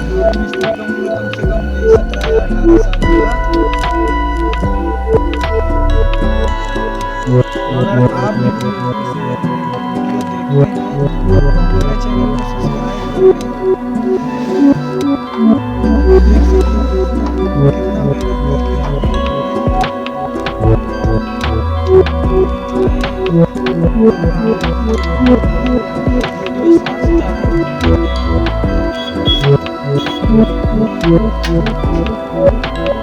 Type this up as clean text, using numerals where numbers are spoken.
मिस्त्री कम से कम 17-18 साल का। अगर आप भी इसे वीडियो देख रहे हैं तो मेरे चैनल को सब्सक्राइब करें। देख सकते हैं कितना मेहनत करके हम वीडियो स्टार्ट